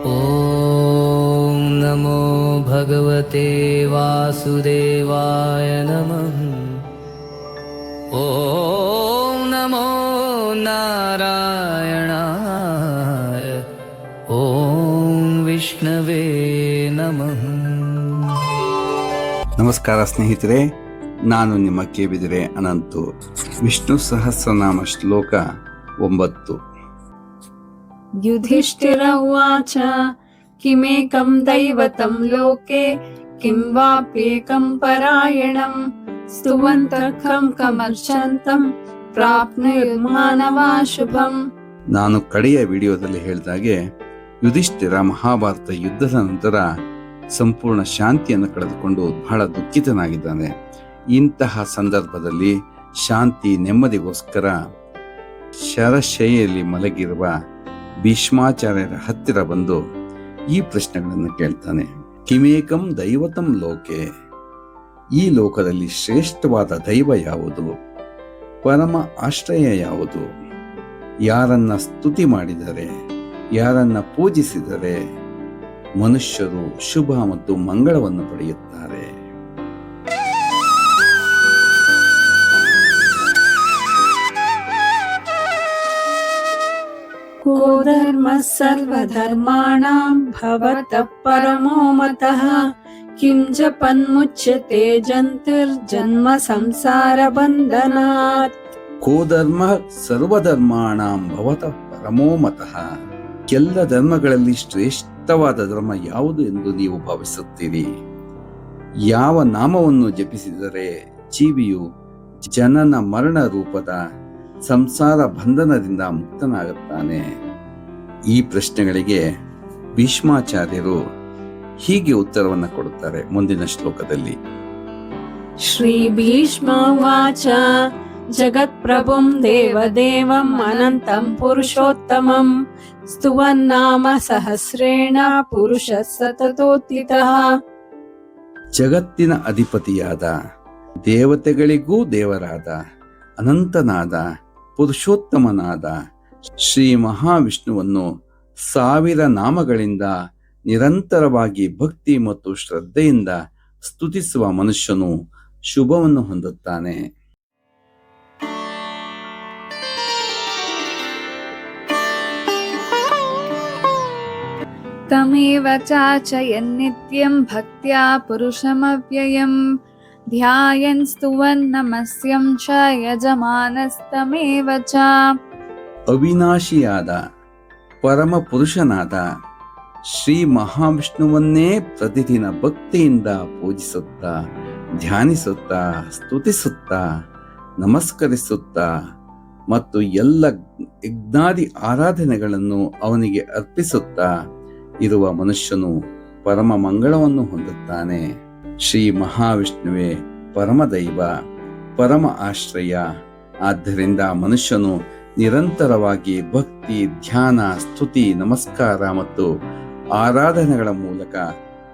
ಓಂ ನಮೋ ಭಗವತೆ ವಾಸುದೇವಾಯ ನಮಃ. ಓಂ ನಮೋ ನಾರಾಯಣಾಯ. ಓಂ ವಿಷ್ಣವೇ ನಮಃ. ನಮಸ್ಕಾರ ಸ್ನೇಹಿತರೆ, ನಾನು ನಿಮ್ಮ ಕೆ.ಬಿದಿರೆ ಅನಂತು. ವಿಷ್ಣು ಸಹಸ್ರನಾಮ ಶ್ಲೋಕ 9. ಯುಧಿಷ್ಠಿರ ಉವಾಚ ಕಿಮೇಕಂ ದೈವತಂ ಲೋಕೆ ಕಿಂ ವಾಪ್ಯೇಕಂ ಪರಾಯಣಂ ಸ್ತುವಂತಃ ಕಮರ್ಷಂತಂ ಪ್ರಾಪ್ನುರ್ಮಾನವಾ ಶುಭಂ. ನಾನು ಕಡೆಯ ವಿಡಿಯೋದಲ್ಲಿ ಹೇಳಿದಾಗೆ ಯುಧಿಷ್ಠಿರ ಮಹಾಭಾರತ ಯುದ್ಧದ ನಂತರ ಸಂಪೂರ್ಣ ಶಾಂತಿಯನ್ನು ಕಳೆದುಕೊಂಡು ಬಹಳ ದುಃಖಿತನಾಗಿದ್ದಾನೆ. ಇಂತಹ ಸಂದರ್ಭದಲ್ಲಿ ಶಾಂತಿ ನೆಮ್ಮದಿಗೋಸ್ಕರ ಶರಶೈಯಲ್ಲಿ ಮಲಗಿರುವ ಭೀಷ್ಮಾಚಾರ್ಯರ ಹತ್ತಿರ ಬಂದು ಈ ಪ್ರಶ್ನೆಗಳನ್ನು ಕೇಳ್ತಾನೆ. ಕಿಮೇಕಂ ದೈವತಂ ಲೋಕೆ, ಈ ಲೋಕದಲ್ಲಿ ಶ್ರೇಷ್ಠವಾದ ದೈವ ಯಾವುದು? ಪರಮ ಆಶ್ರಯ ಯಾವುದು? ಯಾರನ್ನ ಸ್ತುತಿ ಮಾಡಿದರೆ, ಯಾರನ್ನ ಪೂಜಿಸಿದರೆ ಮನುಷ್ಯರು ಶುಭ ಮತ್ತು ಮಂಗಳವನ್ನು ಪಡೆಯುತ್ತಾರೆ? ಕೋ ಧರ್ಮ ಸರ್ವಧರ್ಮಾಣಾಂ ಭವತಃ ಪರಮೋ ಮತಃ ಕಿಂ ಜಪನ್ಮುಚ್ಯತೆ ಜಂತುರ್ಜನ್ಮ ಸಂಸಾರ ಬಂಧನಾತ್. ಕೋ ಧರ್ಮ ಸರ್ವಧರ್ಮಾಣಾಂ ಭವತಃ ಪರಮೋ ಮತಃ. ಎಲ್ಲ ಧರ್ಮಗಳಲ್ಲಿ ಶ್ರೇಷ್ಠವಾದ ಧರ್ಮ ಯಾವುದು ಎಂದು ನೀವು ಭಾವಿಸುತ್ತೀರಿ? ಯಾವ ನಾಮವನ್ನು ಜಪಿಸಿದರೆ ಜೀವಿಯು ಜನನ ಮರಣ ರೂಪದ ಸಂಸಾರ ಬಂಧನದಿಂದ ಮುಕ್ತನಾಗುತ್ತಾನೆ? ಈ ಪ್ರಶ್ನೆಗಳಿಗೆ ಭೀಷ್ಮಾಚಾರ್ಯರು ಹೀಗೆ ಉತ್ತರವನ್ನು ಕೊಡುತ್ತಾರೆ ಮುಂದಿನ ಶ್ಲೋಕದಲ್ಲಿ. ಶ್ರೀ ಭೀಷ್ಮ ಉವಾಚ ಜಗತ್ಪ್ರಭುಂ ದೇವದೇವಂ ಅನಂತಂ ಪುರುಷೋತ್ತಮಂ ಸ್ತುವನ್ನಾಮ ಸಹಸ್ರೇಣ ಪುರುಷ ಸತತೋತ್ಥಿತಃ. ಜಗತ್ತಿನ ಅಧಿಪತಿಯಾದ, ದೇವತೆಗಳಿಗೂ ದೇವರಾದ, ಅನಂತನಾದ, ಪುರುಷೋತ್ತಮನಾದ ಶ್ರೀ ಮಹಾವಿಷ್ಣುವನ್ನು 1000 ನಾಮಗಳಿಂದ ನಿರಂತರವಾಗಿ ಭಕ್ತಿ ಮತ್ತು ಶ್ರದ್ಧೆಯಿಂದ ಸ್ತುತಿಸುವ ಮನುಷ್ಯನು ಶುಭವನ್ನು ಹೊಂದುತ್ತಾನೆ. ತಮೇವ ಚಾಚಯನ್ ನಿತ್ಯಂ ಭಕ್ತ್ಯಾ ಪುರುಷಮವ್ಯಯಂ ಧ್ಯಾಯನ್ ಸ್ತುವನ್ ನಮಸ್ಯಂ ಚ ಯಜಮಾನಸ್ತಮೇವ ಚ. ಅವಿನಾಶಿಯಾದ ಪರಮ ಪುರುಷನಾದ ಶ್ರೀ ಮಹಾವಿಷ್ಣುವನ್ನೇ ಪ್ರತಿದಿನ ಭಕ್ತಿಯಿಂದ ಪೂಜಿಸುತ್ತಾ, ಧ್ಯಾನಿಸುತ್ತಾ, ಸ್ತುತಿಸುತ್ತಾ, ನಮಸ್ಕರಿಸುತ್ತಾ ಮತ್ತು ಎಲ್ಲ ಯಜ್ಞಾದಿ ಆರಾಧನೆಗಳನ್ನು ಅವನಿಗೆ ಅರ್ಪಿಸುತ್ತಾ ಇರುವ ಮನುಷ್ಯನು ಪರಮ ಮಂಗಳವನ್ನು ಹೊಂದುತ್ತಾನೆ. ಶ್ರೀ ಮಹಾವಿಷ್ಣುವೇ ಪರಮದೈವ, ಪರಮ ಆಶ್ರಯ. ಆದ್ದರಿಂದ ಮನುಷ್ಯನು ನಿರಂತರವಾಗಿ ಭಕ್ತಿ, ಧ್ಯಾನ, ಸ್ತುತಿ, ನಮಸ್ಕಾರ ಮತ್ತು ಆರಾಧನೆಗಳ ಮೂಲಕ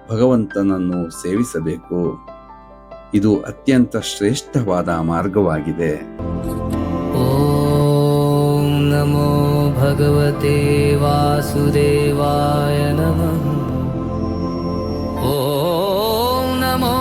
ಭಗವಂತನನ್ನು ಸೇವಿಸಬೇಕು. ಇದು ಅತ್ಯಂತ ಶ್ರೇಷ್ಠವಾದ ಮಾರ್ಗವಾಗಿದೆ. ಓಂ ನಮೋ ಭಗವತೆ ವಾಸುದೇವಾಯ ನಮಃ. ಓಂ ನಮೋ